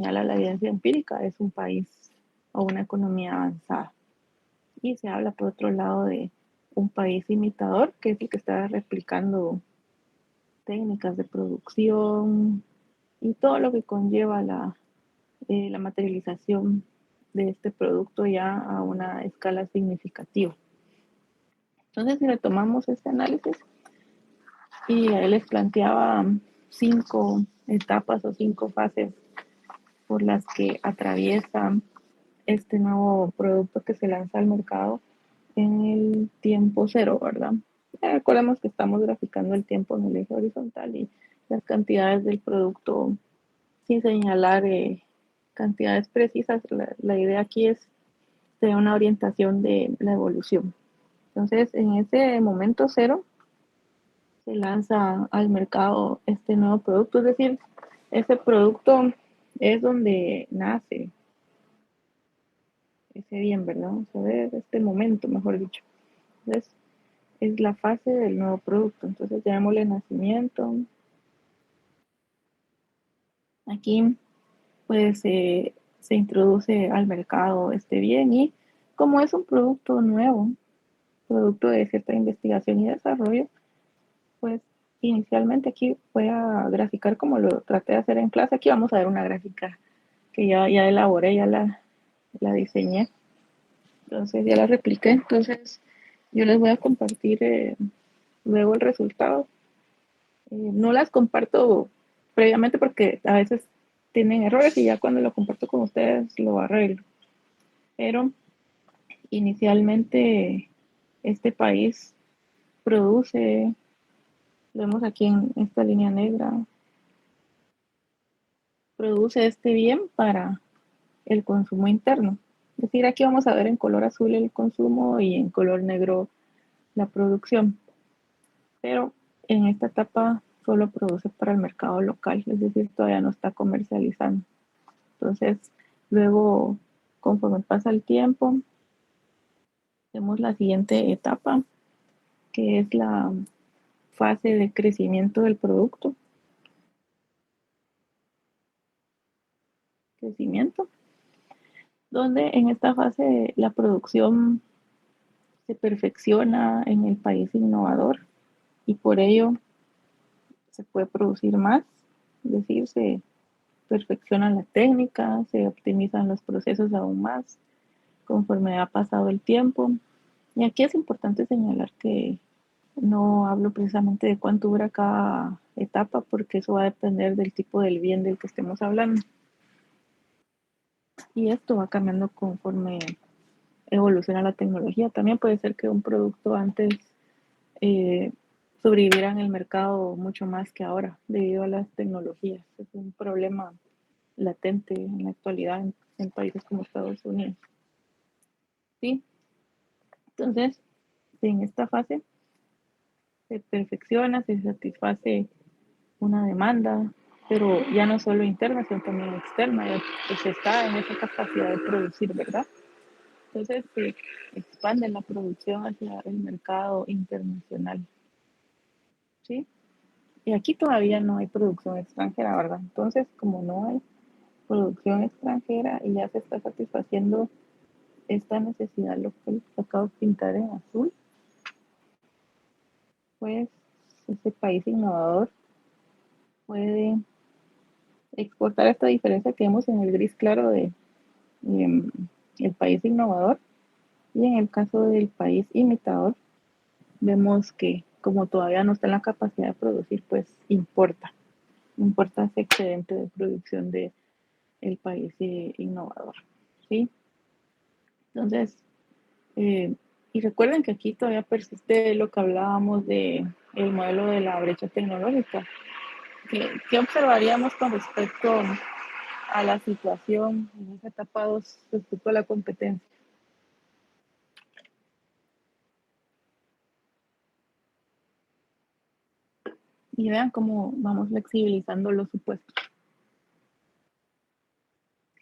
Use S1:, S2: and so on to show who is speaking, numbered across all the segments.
S1: señala la evidencia empírica, es un país o una economía avanzada. Y se habla, por otro lado, de un país imitador, que es el que está replicando técnicas de producción y todo lo que conlleva la materialización de este producto ya a una escala significativa. Entonces, si retomamos este análisis, y él les planteaba 5 etapas o 5 fases por las que atraviesa este nuevo producto que se lanza al mercado en el tiempo cero, ¿verdad? Recordemos que estamos graficando el tiempo en el eje horizontal y las cantidades del producto sin señalar cantidades precisas. La idea aquí es tener una orientación de la evolución. Entonces, en ese momento cero, se lanza al mercado este nuevo producto, es decir, ese producto es donde nace ese bien, ¿verdad? Vamos a ver este momento, mejor dicho. Entonces, es la fase del nuevo producto. Entonces, llamémosle nacimiento. Aquí, pues, se introduce al mercado este bien y como es un producto nuevo, producto de cierta investigación y desarrollo, pues inicialmente aquí voy a graficar como lo traté de hacer en clase. Aquí vamos a ver una gráfica que ya elaboré, la diseñé, entonces ya la repliqué. Entonces yo les voy a compartir luego el resultado. No las comparto previamente porque a veces tienen errores y ya cuando lo comparto con ustedes lo arreglo. Pero inicialmente este país produce, lo vemos aquí en esta línea negra, produce este bien para el consumo interno. Es decir, aquí vamos a ver en color azul el consumo y en color negro la producción. Pero en esta etapa solo produce para el mercado local, es decir, todavía no está comercializando. Entonces, luego, conforme pasa el tiempo, vemos la siguiente etapa, que es la fase de crecimiento del producto. Crecimiento, donde en esta fase la producción se perfecciona en el país innovador y por ello se puede producir más, es decir, se perfecciona la técnica, se optimizan los procesos aún más conforme ha pasado el tiempo. Y aquí es importante señalar que no hablo precisamente de cuánto dura cada etapa, porque eso va a depender del tipo del bien del que estemos hablando. Y esto va cambiando conforme evoluciona la tecnología. También puede ser que un producto antes eh, sobreviviera en el mercado mucho más que ahora, debido a las tecnologías. Es un problema latente en la actualidad en países como Estados Unidos. ¿Sí? Entonces, en esta fase se perfecciona, se satisface una demanda, pero ya no solo interna, sino también externa, ya pues está en esa capacidad de producir, ¿verdad? Entonces se expande la producción hacia el mercado internacional, ¿sí? Y aquí todavía no hay producción extranjera, ¿verdad? Entonces, como no hay producción extranjera y ya se está satisfaciendo esta necesidad local que acabo de pintar en azul, pues este país innovador puede exportar esta diferencia que vemos en el gris claro de el país innovador, y en el caso del país imitador vemos que como todavía no está en la capacidad de producir, pues importa ese excedente de producción de el país innovador, ¿sí? Entonces, eh, y recuerden que aquí todavía persiste lo que hablábamos de el modelo de la brecha tecnológica. ¿Qué observaríamos con respecto a la situación en esa etapa 2 respecto a la competencia? Y vean cómo vamos flexibilizando los supuestos.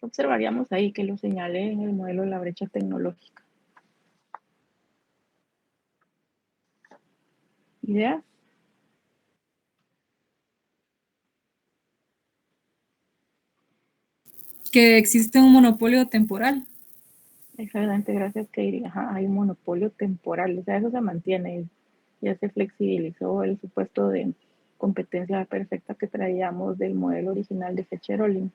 S1: Observaríamos ahí que lo señalé en el modelo de la brecha tecnológica. ¿Ideas?
S2: Que existe un monopolio temporal.
S1: Exactamente, gracias, Katie. Ajá, hay un monopolio temporal, o sea, eso se mantiene. Ya se flexibilizó el supuesto de competencia perfecta que traíamos del modelo original de Fetcherolin.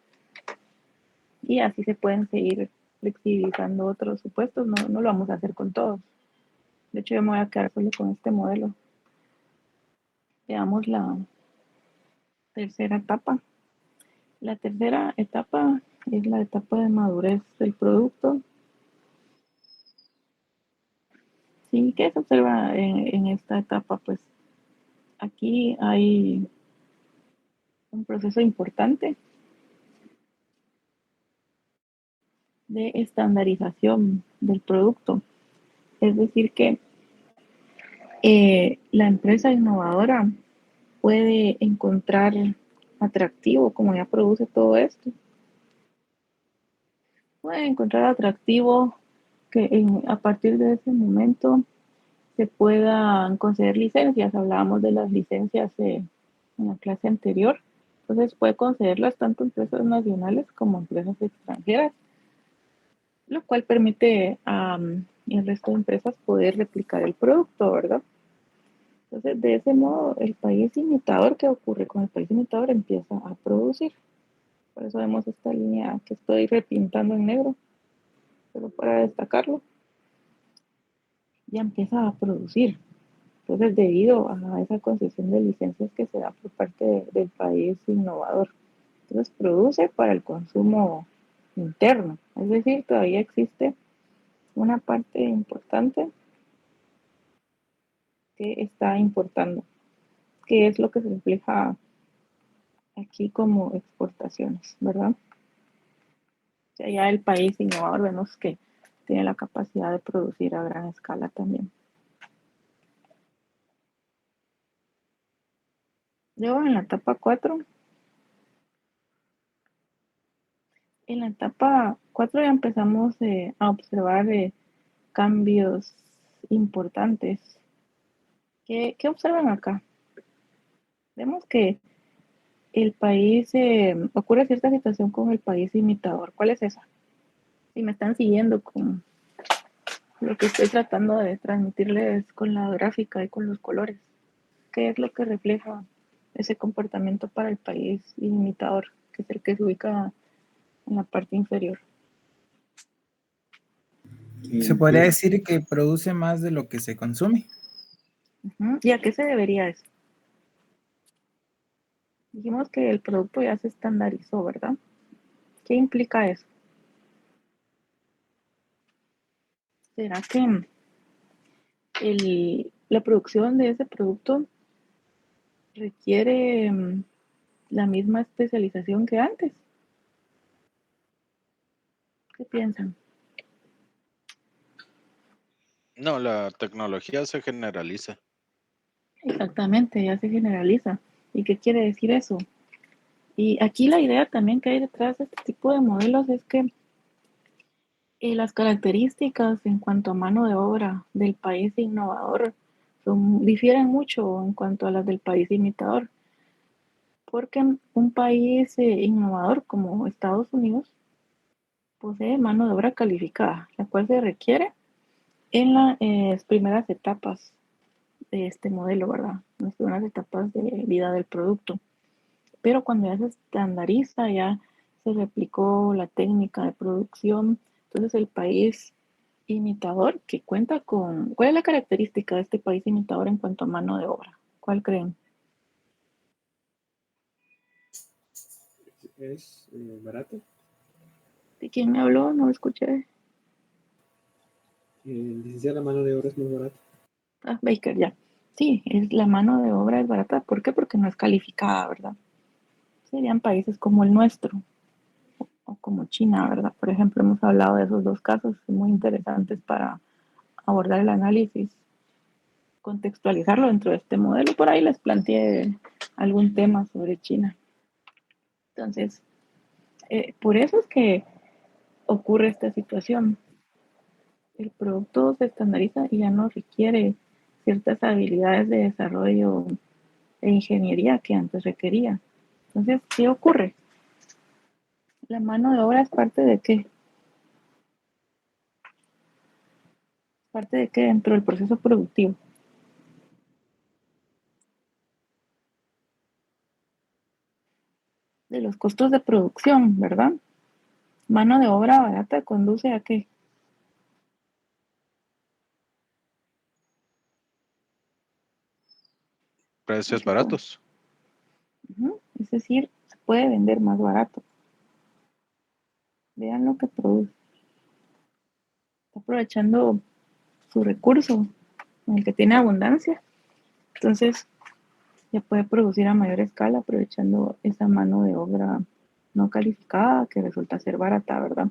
S1: Y así se pueden seguir flexibilizando otros supuestos, no, no lo vamos a hacer con todos. De hecho, yo me voy a quedar solo con este modelo. Veamos la tercera etapa. La tercera etapa es la etapa de madurez del producto. Sí, ¿qué se observa en esta etapa? Pues aquí hay un proceso importante de estandarización del producto. Es decir, que la empresa innovadora puede encontrar atractivo, como ya produce todo esto, puede encontrar atractivo que a partir de ese momento se puedan conceder licencias. Hablábamos de las licencias en la clase anterior. Entonces puede concederlas tanto a empresas nacionales como a empresas extranjeras, lo cual permite al resto de empresas poder replicar el producto, ¿verdad? Entonces, de ese modo, el país imitador, ¿qué ocurre con el país imitador? Empieza a producir. Por eso vemos esta línea que estoy repintando en negro, pero para destacarlo, ya empieza a producir. Entonces, debido a esa concesión de licencias que se da por parte del país innovador, entonces produce para el consumo interno. Es decir, todavía existe una parte importante que está importando, que es lo que se refleja aquí como exportaciones, ¿verdad? O sea, ya el país innovador vemos que tiene la capacidad de producir a gran escala también. Luego en la etapa 4, en la etapa 4 ya empezamos a observar cambios importantes. ¿Qué observan acá? Vemos que el país, ocurre cierta situación con el país imitador. ¿Cuál es esa? Si me están siguiendo con lo que estoy tratando de transmitirles con la gráfica y con los colores. ¿Qué es lo que refleja ese comportamiento para el país imitador, que es el que se ubica en la parte inferior?
S3: Se podría decir que produce más de lo que se consume.
S1: ¿Y a qué se debería eso? Dijimos que el producto ya se estandarizó, ¿verdad? ¿Qué implica eso? ¿Será que la producción de ese producto requiere la misma especialización que antes? ¿Qué piensan?
S4: No, la tecnología se generaliza.
S1: Exactamente, ya se generaliza. ¿Y qué quiere decir eso? Y aquí la idea también que hay detrás de este tipo de modelos es que las características en cuanto a mano de obra del país innovador difieren mucho en cuanto a las del país imitador, porque un país innovador como Estados Unidos posee mano de obra calificada, la cual se requiere en las primeras etapas de este modelo, ¿verdad? En las primeras etapas de vida del producto. Pero cuando ya se estandariza, ya se replicó la técnica de producción, entonces el país imitador que cuenta con... ¿Cuál es la característica de este país imitador en cuanto a mano de obra? ¿Cuál creen?
S5: Es barato.
S1: ¿De quién me habló? No escuché.
S5: Licenciada, la mano de obra es muy barata.
S1: Ah, Baker, ya. Sí, la mano de obra es barata. ¿Por qué? Porque no es calificada, ¿verdad? Serían países como el nuestro o como China, ¿verdad? Por ejemplo, hemos hablado de esos dos casos muy interesantes para abordar el análisis, contextualizarlo dentro de este modelo. Por ahí les planteé algún tema sobre China. Entonces, por eso es que ocurre esta situación. El producto se estandariza y ya no requiere ciertas habilidades de desarrollo e ingeniería que antes requería. Entonces, ¿qué ocurre? ¿La mano de obra es parte de qué? ¿Parte de qué dentro del proceso productivo? De los costos de producción, ¿verdad? Mano de obra barata conduce a qué?
S4: Precios
S1: ¿A qué con-
S4: baratos.
S1: Ujú. Es decir, se puede vender más barato. Vean lo que produce. Está aprovechando su recurso en el que tiene abundancia. Entonces, ya puede producir a mayor escala aprovechando esa mano de obra no calificada que resulta ser barata, ¿verdad?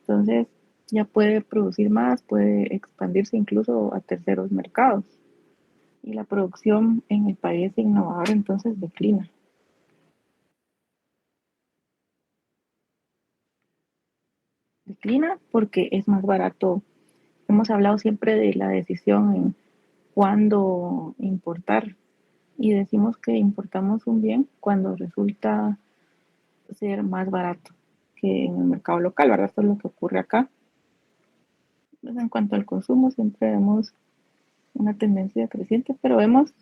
S1: Entonces, ya puede producir más, puede expandirse incluso a terceros mercados. Y la producción en el país innovador entonces declina. Declina porque es más barato. Hemos hablado siempre de la decisión en cuándo importar y decimos que importamos un bien cuando resulta ser más barato que en el mercado local, ¿verdad? Esto es lo que ocurre acá. Pues en cuanto al consumo, siempre vemos una tendencia creciente, pero vemos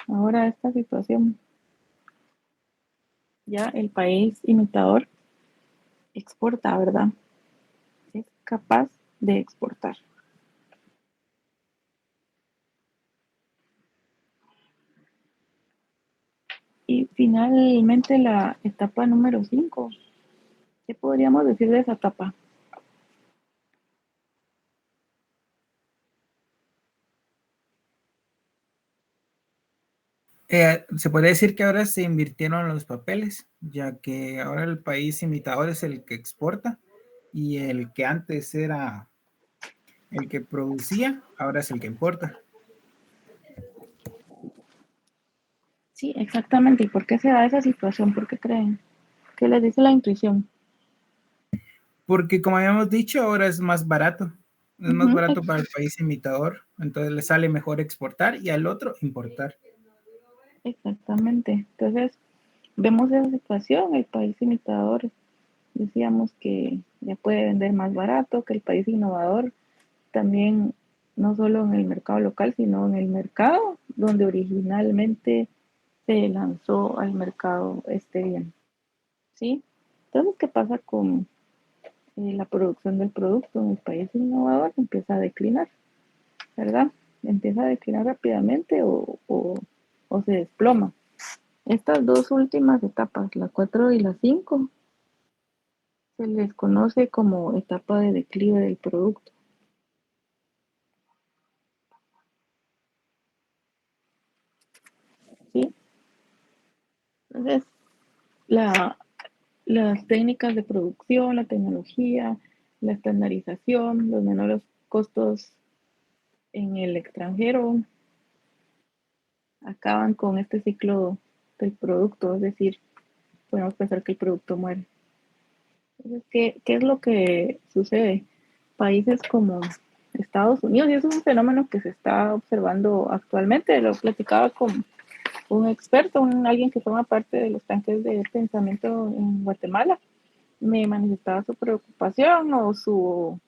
S1: ahora esta situación. Ya el país imitador exporta, ¿verdad? Es capaz de exportar. Y finalmente la etapa número 5. ¿Qué podríamos decir de esa etapa?
S3: Se puede decir que ahora se invirtieron los papeles, ya que ahora el país imitador es el que exporta y el que antes era el que producía, ahora es el que importa.
S1: Sí, exactamente. ¿Y por qué se da esa situación? ¿Por qué creen? ¿Qué les dice la intuición?
S3: Porque como habíamos dicho, ahora es más barato. Es más
S1: Ujú,
S3: barato para el país imitador, entonces le sale mejor exportar y al otro importar.
S1: exactamente. Entonces, vemos esa situación, el país imitador, decíamos que ya puede vender más barato, que el país innovador también, no solo en el mercado local, sino en el mercado donde originalmente se lanzó al mercado este bien. ¿Sí? Entonces, ¿qué pasa con la producción del producto en el país innovador? Empieza a declinar, ¿verdad? Empieza a declinar rápidamente o se desploma. Estas dos últimas etapas, la 4 y la 5, se les conoce como etapa de declive del producto. ¿Sí? Entonces, la, las técnicas de producción, la tecnología, la estandarización, los menores costos en el extranjero acaban con este ciclo del producto, es decir, podemos pensar que el producto muere. Entonces, ¿qué es lo que sucede? Países como Estados Unidos, y eso es un fenómeno que se está observando actualmente, lo platicaba con un experto, alguien que forma parte de los tanques de pensamiento en Guatemala, me manifestaba su preocupación o su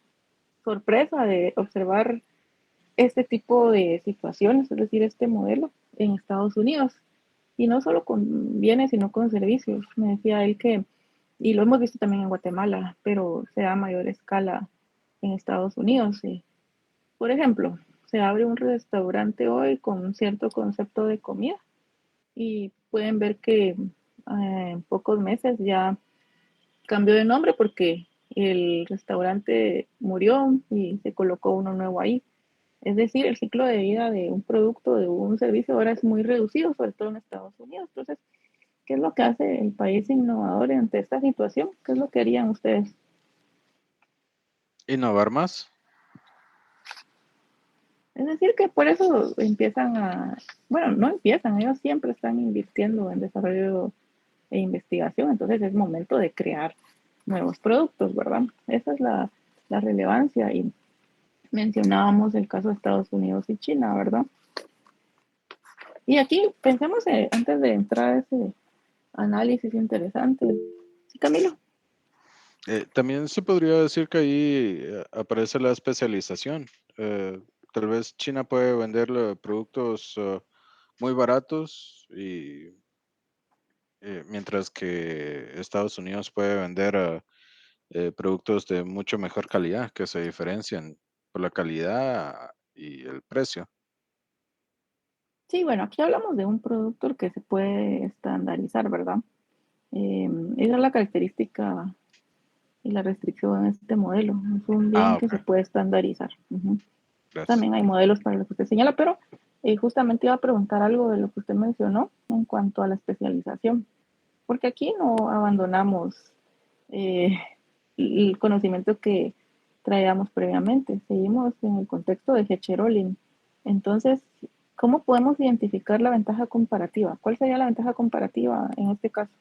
S1: sorpresa de observar este tipo de situaciones, es decir, este modelo en Estados Unidos. Y no solo con bienes, sino con servicios. Me decía él que, y lo hemos visto también en Guatemala, pero se da a mayor escala en Estados Unidos. Por ejemplo, se abre un restaurante hoy con un cierto concepto de comida y pueden ver que en pocos meses ya cambió de nombre porque el restaurante murió y se colocó uno nuevo ahí. Es decir, el ciclo de vida de un producto, de un servicio, ahora es muy reducido, sobre todo en Estados Unidos. Entonces, ¿qué es lo que hace el país innovador ante esta situación? ¿Qué es lo que harían ustedes?
S4: Innovar más.
S1: Es decir, que por eso empiezan a, bueno, no empiezan, ellos siempre están invirtiendo en desarrollo e investigación, entonces es momento de crear nuevos productos, ¿verdad? Esa es la relevancia y mencionábamos el caso de Estados Unidos y China, ¿verdad? Y aquí pensemos, antes de entrar a ese análisis interesante, sí, Camilo.
S4: También se podría decir que ahí aparece la especialización. Tal vez China puede vender productos muy baratos y mientras que Estados Unidos puede vender productos de mucho mejor calidad que se diferencian por la calidad y el precio.
S1: Sí, bueno, aquí hablamos de un producto que se puede estandarizar, ¿verdad? Esa es la característica y la restricción en este modelo. Es un bien que
S4: Ok,
S1: se puede estandarizar. Ujú.
S4: gracias.
S1: También hay modelos para lo que usted señala, pero justamente iba a preguntar algo de lo que usted mencionó en cuanto a la especialización, porque aquí no abandonamos eh, el conocimiento que traíamos previamente, seguimos en el contexto de Hecherolim. Entonces, ¿cómo podemos identificar la ventaja comparativa? ¿Cuál sería la ventaja comparativa en este caso?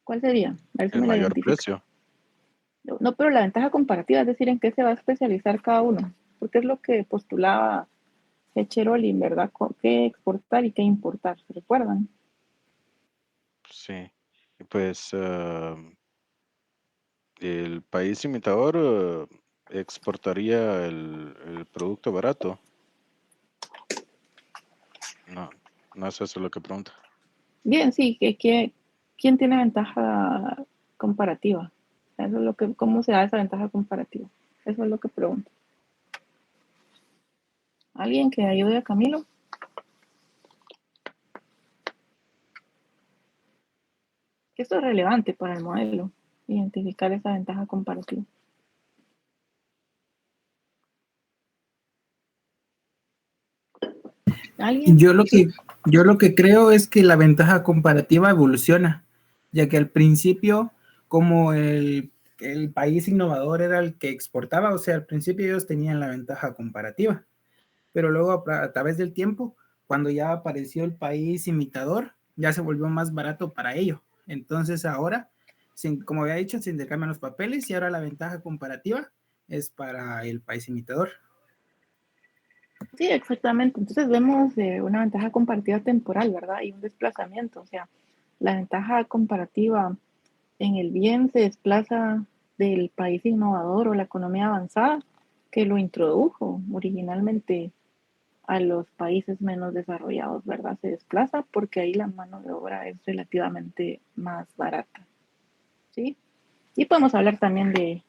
S1: ¿Cuál sería? A ver si
S4: El
S1: me la
S4: mayor
S1: identifica.
S4: precio.
S1: No, pero la ventaja comparativa es decir en qué se va a especializar cada uno, porque es lo que postulaba Hecherolin, ¿verdad? ¿Qué exportar y qué importar? ¿Se recuerdan?
S4: Sí. Y pues el país imitador exportaría el producto barato. No, no es eso lo que pregunta.
S1: Bien, sí, ¿quién tiene ventaja comparativa? Eso es lo que, ¿cómo se da esa ventaja comparativa? Eso es lo que pregunto. ¿Alguien que ayude a Camilo? Esto es relevante para el modelo, identificar esa ventaja comparativa. ¿Alguien?
S3: Yo lo que, yo lo que creo es que la ventaja comparativa evoluciona, ya que al principio, como el país innovador era el que exportaba, o sea, al principio ellos tenían la ventaja comparativa, pero luego a través del tiempo, cuando ya apareció el país imitador, ya se volvió más barato para ello. Entonces ahora, como había dicho, se intercambian los papeles y ahora la ventaja comparativa es para el país imitador.
S1: Sí, exactamente. Entonces vemos una ventaja comparativa temporal, ¿verdad? Y un desplazamiento. O sea, la ventaja comparativa en el bien se desplaza del país innovador o la economía avanzada que lo introdujo originalmente a los países menos desarrollados, ¿verdad? Se desplaza porque ahí la mano de obra es relativamente más barata, ¿sí? Y podemos hablar también de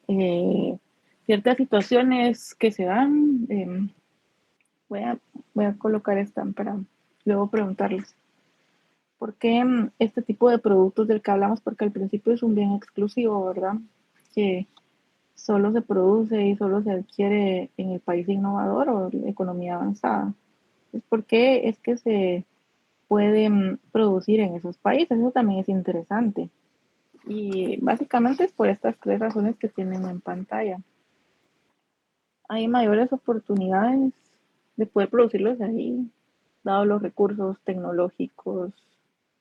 S1: eh, ciertas situaciones que se dan. Voy a, voy a colocar esta para luego preguntarles. ¿Por qué este tipo de productos del que hablamos? Porque al principio es un bien exclusivo, ¿verdad? Que solo se produce y solo se adquiere en el país innovador o la economía avanzada. Es porque es que se pueden producir en esos países. Eso también es interesante. Y básicamente es por estas tres razones que tienen en pantalla. Hay mayores oportunidades de poder producirlos ahí, dado los recursos tecnológicos,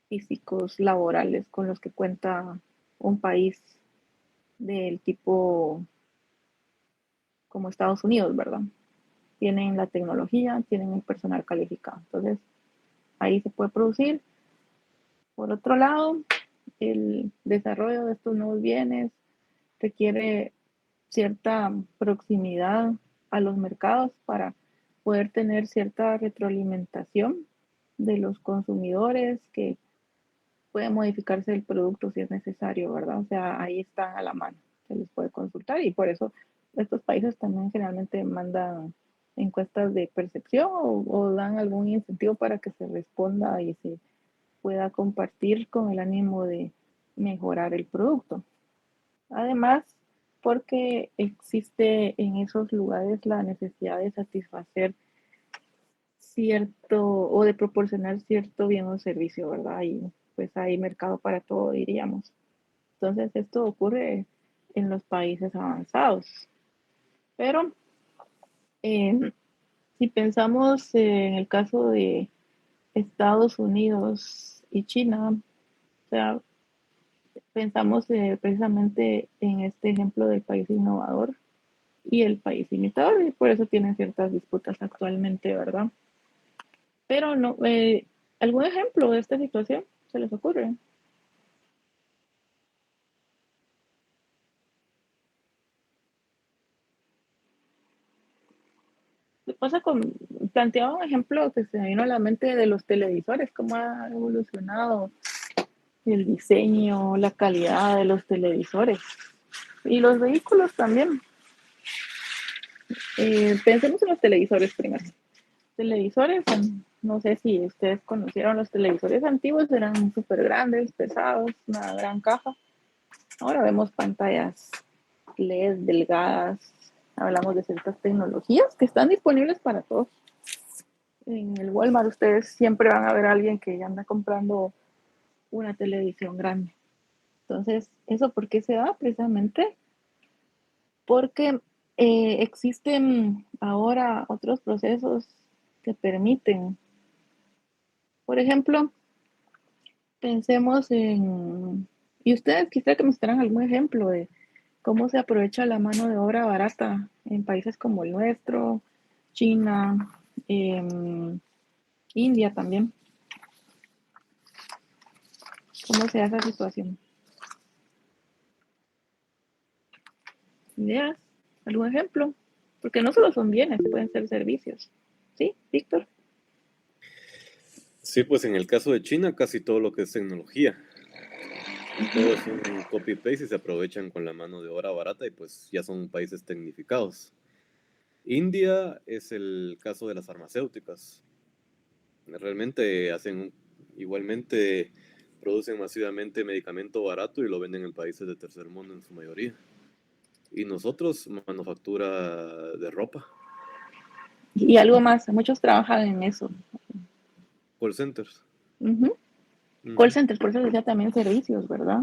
S1: físicos, laborales con los que cuenta un país del tipo como Estados Unidos, ¿verdad? Tienen la tecnología, tienen el personal calificado. Entonces, ahí se puede producir. Por otro lado, el desarrollo de estos nuevos bienes requiere cierta proximidad a los mercados para poder tener cierta retroalimentación de los consumidores que puede modificarse el producto si es necesario, ¿verdad? O sea, ahí están a la mano, se les puede consultar y por eso estos países también generalmente mandan encuestas de percepción o dan algún incentivo para que se responda y se pueda compartir con el ánimo de mejorar el producto. Además, porque existe en esos lugares la necesidad de satisfacer cierto o de proporcionar cierto bien o servicio, ¿verdad? Y pues hay mercado para todo, diríamos. Entonces, esto ocurre en los países avanzados. Pero si pensamos en el caso de Estados Unidos y China, o sea, pensamos precisamente en este ejemplo del país innovador y el país imitador, y por eso tienen ciertas disputas actualmente, ¿verdad? Pero no, ¿Algún ejemplo de esta situación se les ocurre? ¿Qué pasa planteaba un ejemplo que se me vino a la mente de los televisores, cómo ha evolucionado el diseño, la calidad de los televisores y los vehículos también? Pensemos en los televisores primero. Televisores, no sé si ustedes conocieron los televisores antiguos, eran súper grandes, pesados, una gran caja. Ahora vemos pantallas LED delgadas, hablamos de ciertas tecnologías que están disponibles para todos. En el Walmart ustedes siempre van a ver a alguien que anda comprando una televisión grande. Entonces, ¿eso por qué se da? Precisamente porque existen ahora otros procesos que permiten, por ejemplo, pensemos en, y ustedes quizá que me estarán algún ejemplo de cómo se aprovecha la mano de obra barata en países como el nuestro, China, India también. ¿Cómo se da esa situación? ¿Ideas? ¿Algún ejemplo? Porque no solo son bienes, pueden ser servicios. ¿Sí, Víctor?
S6: Sí, pues en el caso de China, casi todo lo que es tecnología. Todo es un copy-paste y se aprovechan con la mano de obra barata y pues ya son países tecnificados. India es el caso de las farmacéuticas. Realmente igualmente producen masivamente medicamento barato y lo venden en países de tercer mundo en su mayoría. Y nosotros, manufactura de ropa,
S1: Y algo más, muchos trabajan en eso.
S6: call centers.
S1: Call
S6: Ujú.
S1: center, por eso decía también servicios, ¿verdad?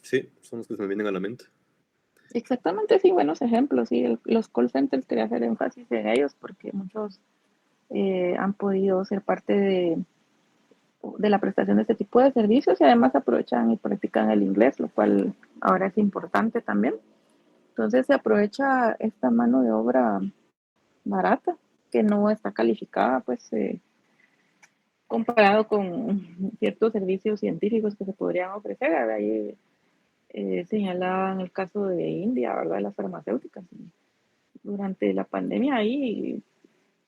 S6: Sí, son los que se me vienen a la mente.
S1: Exactamente, sí, buenos ejemplos. Sí, los call centers quería hacer énfasis en ellos porque muchos han podido ser parte de la prestación de este tipo de servicios y además aprovechan y practican el inglés, lo cual ahora es importante también. Entonces se aprovecha esta mano de obra barata que no está calificada, pues comparado con ciertos servicios científicos que se podrían ofrecer. Ahí señalaban el caso de India, ¿verdad? De las farmacéuticas. Durante la pandemia ahí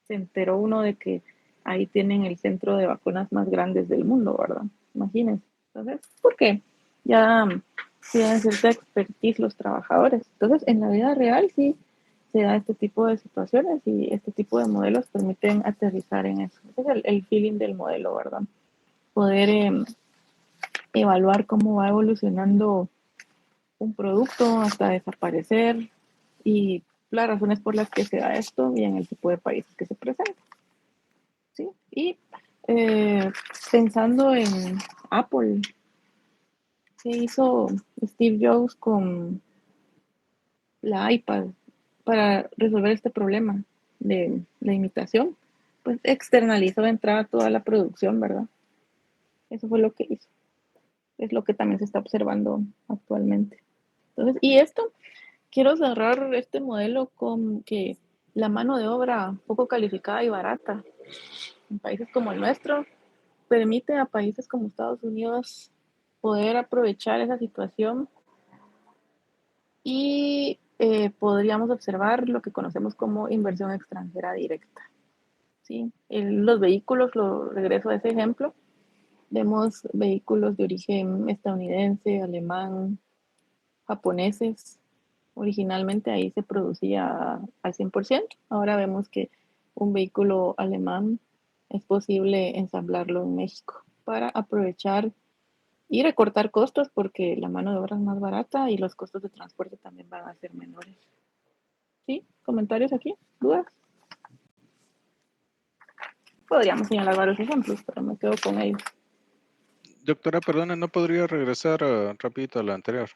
S1: se enteró uno de que ahí tienen el centro de vacunas más grandes del mundo, ¿verdad? Imagínense. Entonces, ¿por qué? Ya tienen cierta expertise los trabajadores. Entonces, en la vida real sí se da este tipo de situaciones y este tipo de modelos permiten aterrizar en eso. Ese es el feeling del modelo, ¿verdad? Poder evaluar cómo va evolucionando un producto hasta desaparecer y las razones por las que se da esto y en el tipo de países que se presenta. ¿Sí? Y pensando en Apple, ¿qué hizo Steve Jobs con la iPad para resolver este problema de la imitación? Pues externalizó de entrada toda la producción, ¿verdad? Eso fue lo que hizo. Es lo que también se está observando actualmente. Entonces, y esto, quiero cerrar este modelo con que la mano de obra poco calificada y barata en países como el nuestro permite a países como Estados Unidos poder aprovechar esa situación y podríamos observar lo que conocemos como inversión extranjera directa. ¿Sí? Los vehículos, lo regreso a ese ejemplo, vemos vehículos de origen estadounidense, alemán, japoneses. Originalmente ahí se producía al 100%. Ahora vemos que un vehículo alemán es posible ensamblarlo en México para aprovechar y recortar costos porque la mano de obra es más barata y los costos de transporte también van a ser menores. ¿Sí? ¿Comentarios aquí? ¿Dudas? Podríamos señalar varios ejemplos, pero me quedo con ellos.
S4: Doctora, perdona, ¿no podría regresar rapidito a la anterior?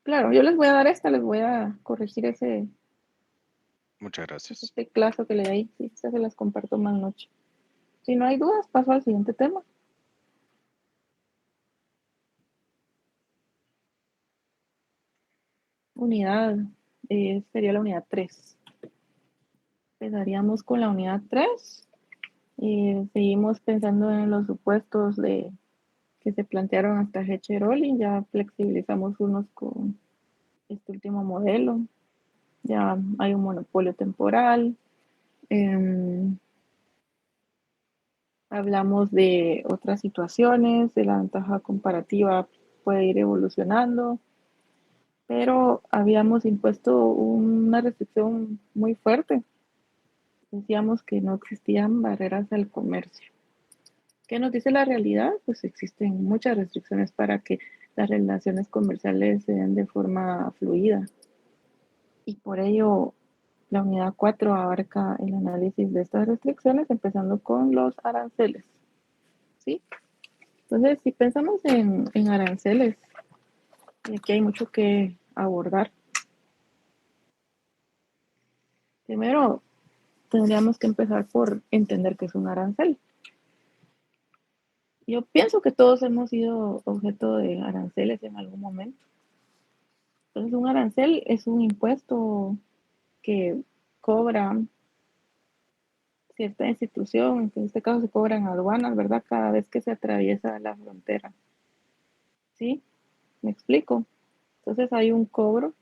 S1: Claro, yo les voy a dar esta, les voy a corregir ese
S4: Muchas gracias.
S1: teclazo que le di ahí. Sí, estas se las comparto más noche. Si no hay dudas, paso al siguiente tema. Unidad, sería la unidad 3. Empezaríamos con la unidad 3 Seguimos pensando en los supuestos que se plantearon hasta Hecheroli, ya flexibilizamos unos con este último modelo, ya hay un monopolio temporal. Hablamos de otras situaciones, de la ventaja comparativa puede ir evolucionando, pero habíamos impuesto una restricción muy fuerte. Decíamos que no existían barreras al comercio. ¿Qué nos dice la realidad? Pues existen muchas restricciones para que las relaciones comerciales se den de forma fluida. Y por ello, la unidad 4 abarca el análisis de estas restricciones, empezando con los aranceles. ¿Sí? Entonces, si pensamos en aranceles, y aquí hay mucho que abordar. Primero, tendríamos que empezar por entender qué es un arancel. Yo pienso que todos hemos sido objeto de aranceles en algún momento. Entonces, un arancel es un impuesto que cobra cierta institución, en este caso se cobran aduanas, ¿verdad? Cada vez que se atraviesa la frontera. ¿Sí? ¿Me explico? Entonces hay un cobro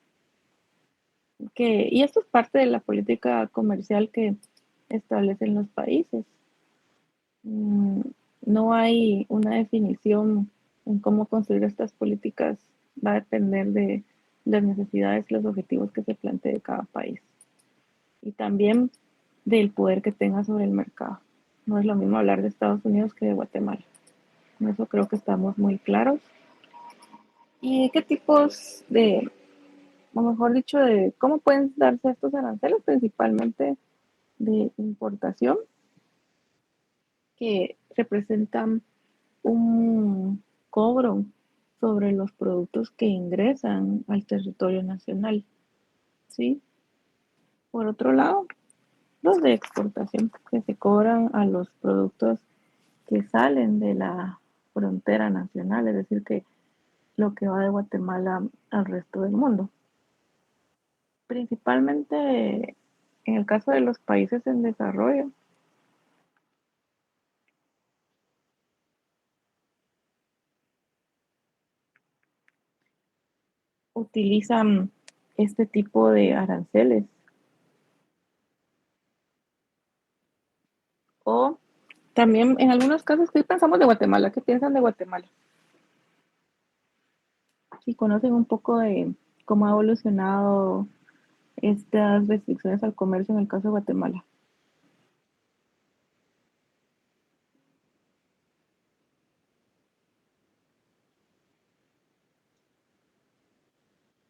S1: y esto es parte de la política comercial que establecen los países. No hay una definición en cómo construir estas políticas, va a depender de las necesidades y los objetivos que se plantee cada país. Y también del poder que tenga sobre el mercado. No es lo mismo hablar de Estados Unidos que de Guatemala. En eso creo que estamos muy claros. ¿Y qué tipos o mejor dicho, de cómo pueden darse estos aranceles? Principalmente de importación, que representan un cobro sobre los productos que ingresan al territorio nacional. ¿Sí? Por otro lado, los de exportación, que se cobran a los productos que salen de la frontera nacional, es decir, que lo que va de Guatemala al resto del mundo. Principalmente en el caso de los países en desarrollo, utilizan este tipo de aranceles. O también en algunos casos, ¿qué pensamos de Guatemala? ¿Qué piensan de Guatemala? Si conocen un poco de cómo ha evolucionado estas restricciones al comercio en el caso de Guatemala.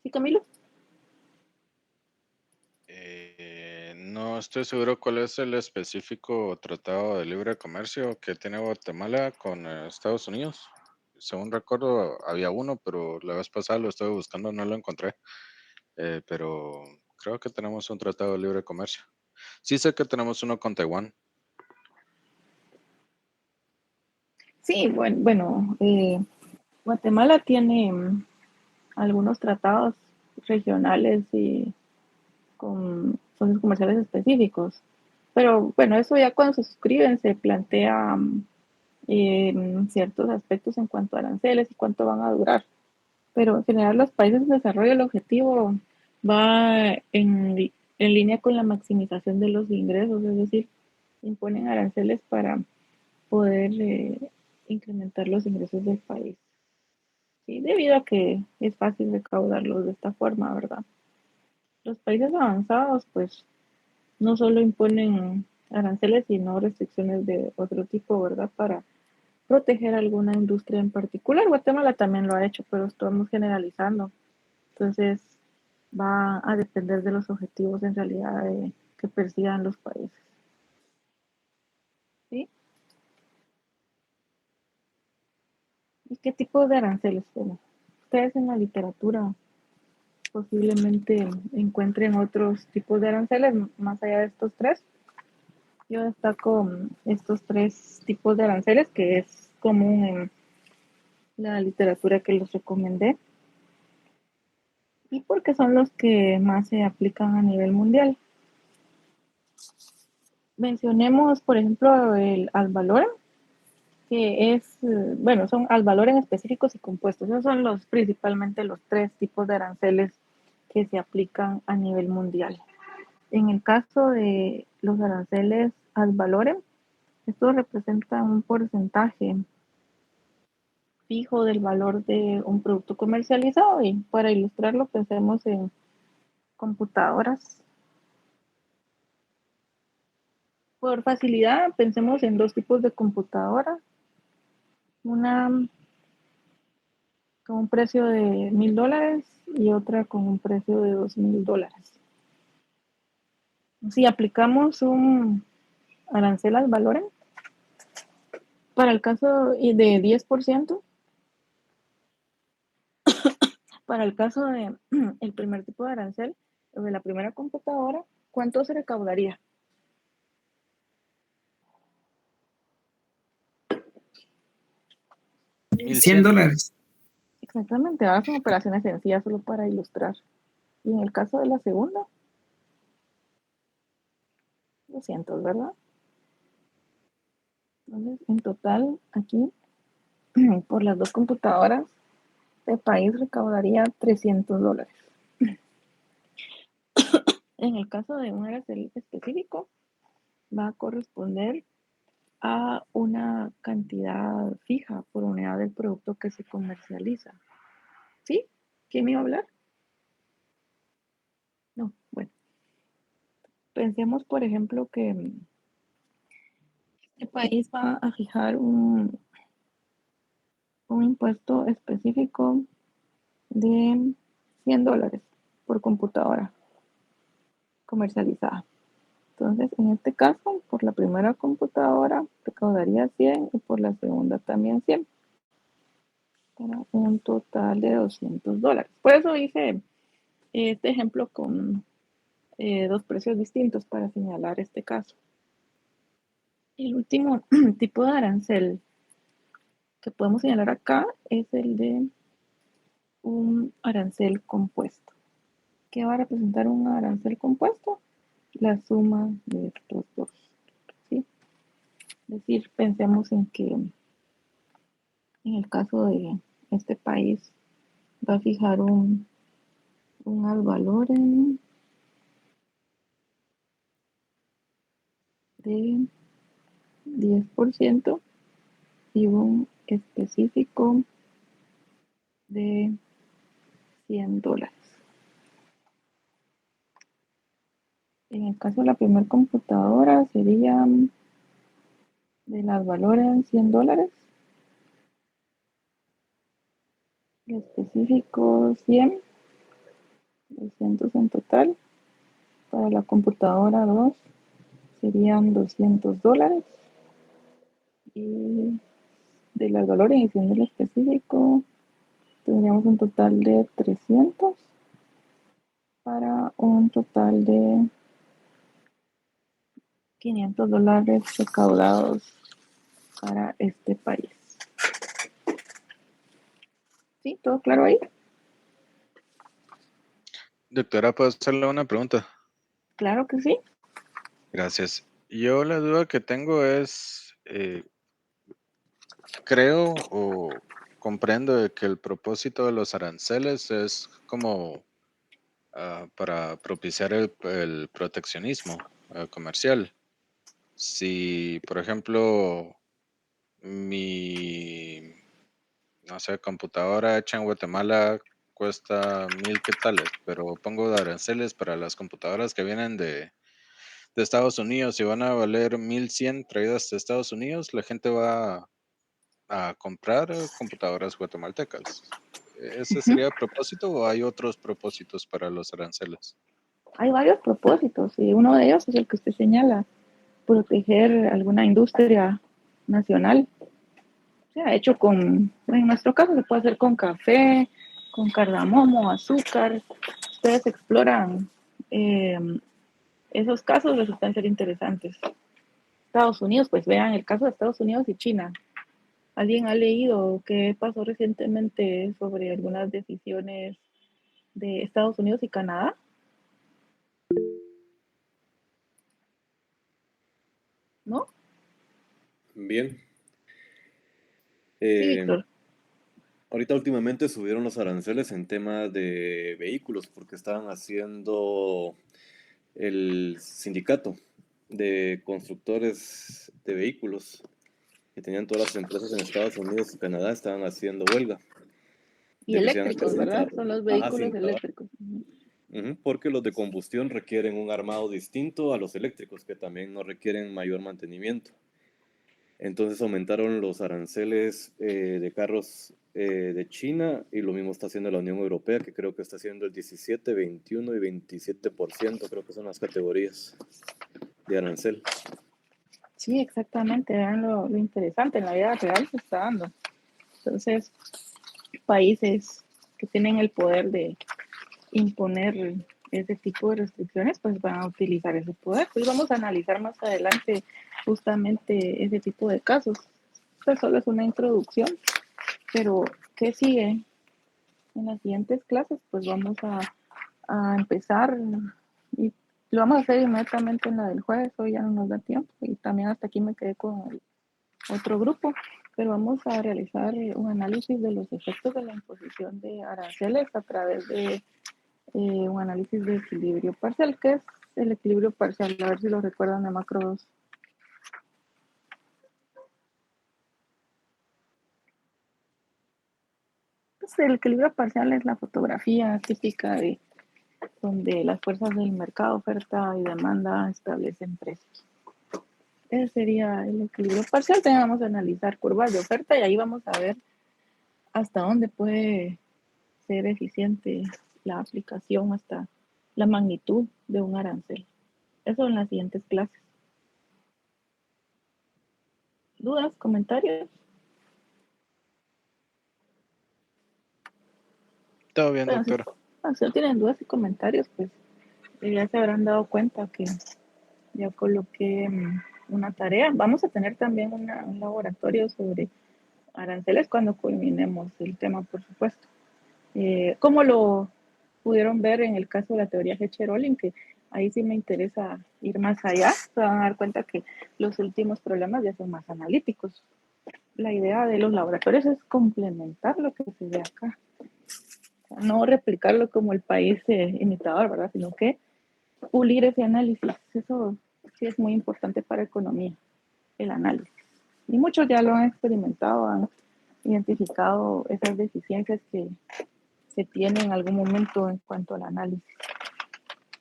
S1: Sí, Camilo.
S4: No estoy seguro cuál es el específico tratado de libre comercio que tiene Guatemala con Estados Unidos. Según recuerdo, había uno, pero la vez pasada lo estuve buscando, no lo encontré. Pero creo que tenemos un tratado de libre comercio. Sí sé que tenemos uno con Taiwán.
S1: Sí, bueno, Guatemala tiene algunos tratados regionales y con socios comerciales específicos. Pero bueno, eso ya cuando se suscriben se plantea ciertos aspectos en cuanto a aranceles y cuánto van a durar. Pero en general los países en desarrollo, el objetivo va en línea con la maximización de los ingresos, es decir, imponen aranceles para poder incrementar los ingresos del país. Sí, debido a que es fácil recaudarlos de esta forma, ¿verdad? Los países avanzados, pues, no solo imponen aranceles, sino restricciones de otro tipo, ¿verdad? Para proteger alguna industria en particular. Guatemala también lo ha hecho, pero estamos generalizando. Entonces, va a depender de los objetivos en realidad que persigan los países. ¿Sí? ¿Y qué tipo de aranceles? Bueno, ustedes en la literatura posiblemente encuentren otros tipos de aranceles más allá de estos tres. Yo destaco estos tres tipos de aranceles que es común en la literatura que los recomendé y porque son los que más se aplican a nivel mundial. mencionemos, por ejemplo, el ad valorem, que es, bueno, son ad valorem específicos y compuestos. Esos son principalmente los 3 tipos de aranceles que se aplican a nivel mundial. En el caso de los aranceles ad valorem, estos representan un porcentaje fijo del valor de un producto comercializado, y para ilustrarlo pensemos en computadoras. Por facilidad, pensemos en 2 tipos de computadoras. Una con un precio de $1,000 y otra con un precio de $2,000. Si aplicamos un arancel al valor, para el caso de 10%, para el caso de el primer tipo de arancel, de la primera computadora, ¿cuánto se recaudaría?
S3: $100.
S1: Exactamente, ahora son operaciones sencillas solo para ilustrar. Y en el caso de la segunda, 200, ¿verdad? Entonces, en total, aquí, por las 2 computadoras, el país recaudaría $300. En el caso de un arancel específico, va a corresponder a una cantidad fija por unidad del producto que se comercializa. ¿Sí? ¿Quién me iba a hablar? No, bueno. Pensemos, por ejemplo, que el país va a fijar un impuesto específico de $100 por computadora comercializada. Entonces, en este caso, por la primera computadora recaudaría 100 y por la segunda también 100, para un total de $200. Por eso hice este ejemplo con 2 precios distintos para señalar este caso. El último tipo de arancel que podemos señalar acá es el de un arancel compuesto. ¿Qué va a representar un arancel compuesto? La suma de estos 2. ¿Sí? Es decir, pensemos en que en el caso de este país va a fijar un ad valorem de 10% y un específico de $100. En el caso de la primera computadora sería de las valores $100, el específico 100, 200 en total. Para la computadora 2 serían $200 y de las valores y siendo el específico tendríamos un total de 300 para un total de $500 recaudados para este país. ¿Sí? ¿Todo claro ahí?
S4: Doctora, ¿puedo hacerle una pregunta?
S1: Claro que sí.
S4: Gracias. Yo la duda que tengo es, creo o comprendo de que el propósito de los aranceles es como para propiciar el proteccionismo comercial. Si, por ejemplo, mi, no sé, computadora hecha en Guatemala cuesta 1,000 quetzales, pero pongo de aranceles para las computadoras que vienen de Estados Unidos y van a valer 1,100 traídas de Estados Unidos, la gente va a comprar computadoras guatemaltecas. ¿Ese sería el propósito o hay otros propósitos para los aranceles?
S1: Hay varios propósitos y uno de ellos es el que usted señala, proteger alguna industria nacional. Se ha hecho en nuestro caso se puede hacer con café, con cardamomo, azúcar. Ustedes exploran eh, esos casos, resultan ser interesantes. Estados Unidos, pues vean el caso de Estados Unidos y China. ¿Alguien ha leído qué pasó recientemente sobre algunas decisiones de Estados Unidos y Canadá? ¿no?
S6: Bien.
S1: Sí, Víctor.
S6: Ahorita últimamente subieron los aranceles en temas de vehículos porque estaban haciendo el sindicato de constructores de vehículos que tenían todas las empresas en Estados Unidos y Canadá, estaban haciendo huelga.
S1: Y
S6: De que se iban a
S1: eléctricos, ¿verdad?
S6: presentar.
S1: Son los
S6: Ajá,
S1: vehículos
S6: sí, cabal.
S1: eléctricos. Ujú.
S6: Porque los de combustión requieren un armado distinto a los eléctricos, que también no requieren mayor mantenimiento. Entonces aumentaron los aranceles de carros de China, y lo mismo está haciendo la Unión Europea, que creo que está haciendo el 17, 21 y 27%, creo que son las categorías de arancel.
S1: Sí, exactamente. Vean lo interesante, en la vida real se está dando. Entonces, países que tienen el poder de imponer ese tipo de restricciones, pues van a utilizar ese poder. Pues vamos a analizar más adelante justamente ese tipo de casos. Esta solo es una introducción, pero ¿qué sigue? En las siguientes clases, pues vamos a empezar y lo vamos a hacer inmediatamente en la del jueves. Hoy ya no nos da tiempo y también hasta aquí me quedé con el otro grupo, pero vamos a realizar un análisis de los efectos de la imposición de aranceles a través de un análisis de equilibrio parcial. ¿Qué es el equilibrio parcial? A ver si lo recuerdan de macro 2. Pues el equilibrio parcial es la fotografía típica de donde las fuerzas del mercado, oferta y demanda, establecen precios. Ese sería el equilibrio parcial. También vamos a analizar curvas de oferta y ahí vamos a ver hasta dónde puede ser eficiente la aplicación, hasta la magnitud de un arancel. Eso en las siguientes clases. ¿Dudas? ¿Comentarios?
S4: Todo bien,
S1: Bueno,
S4: doctora.
S1: si no tienen dudas y comentarios, pues ya se habrán dado cuenta que ya coloqué una tarea. Vamos a tener también un laboratorio sobre aranceles cuando culminemos el tema, por supuesto. Como lo pudieron ver en el caso de la teoría Hecher-Ohlin, que ahí sí me interesa ir más allá, se van a dar cuenta que los últimos problemas ya son más analíticos. La idea de los laboratorios es complementar lo que se ve acá. O sea, no replicarlo como el país imitador, ¿verdad? Sino que pulir ese análisis. Eso sí es muy importante para economía, el análisis. Y muchos ya lo han experimentado, han identificado esas deficiencias que se tienen en algún momento en cuanto al análisis.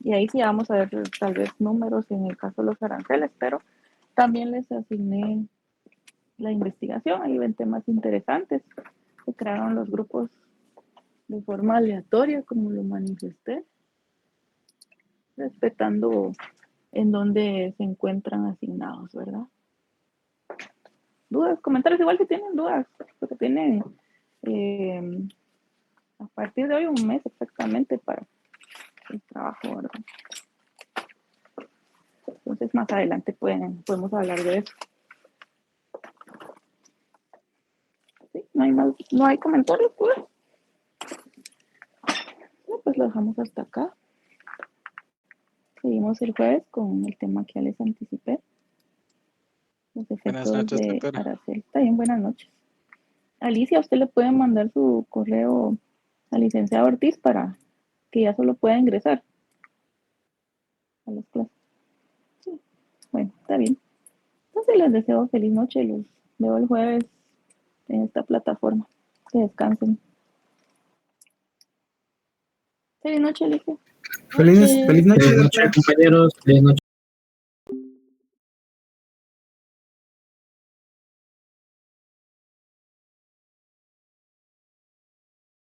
S1: Y ahí sí vamos a ver tal vez números en el caso de los aranceles, pero también les asigné la investigación. Ahí ven temas interesantes. Se crearon los grupos de forma aleatoria, como lo manifesté, respetando en dónde se encuentran asignados, ¿verdad? ¿Dudas? Comentarios igual que tienen dudas, porque tienen a partir de hoy un mes exactamente para el trabajo, ¿verdad? Entonces más adelante podemos hablar de eso. ¿Sí? No hay comentarios, pues. No, pues lo dejamos hasta acá. Seguimos el jueves con el tema que ya les anticipé. Los
S4: Buenas
S1: efectos
S4: noches,
S1: de
S4: doctora.
S1: Aracel. También buenas noches. Alicia, usted le puede mandar su correo al licenciado Ortiz para que ya solo pueda ingresar a las clases. Sí. Bueno, está bien. Entonces les deseo feliz noche. Los veo el jueves en esta plataforma. Que descansen. Feliz noche, Alicia.
S3: Feliz noche,
S2: Feliz noche, compañeros. Feliz noche.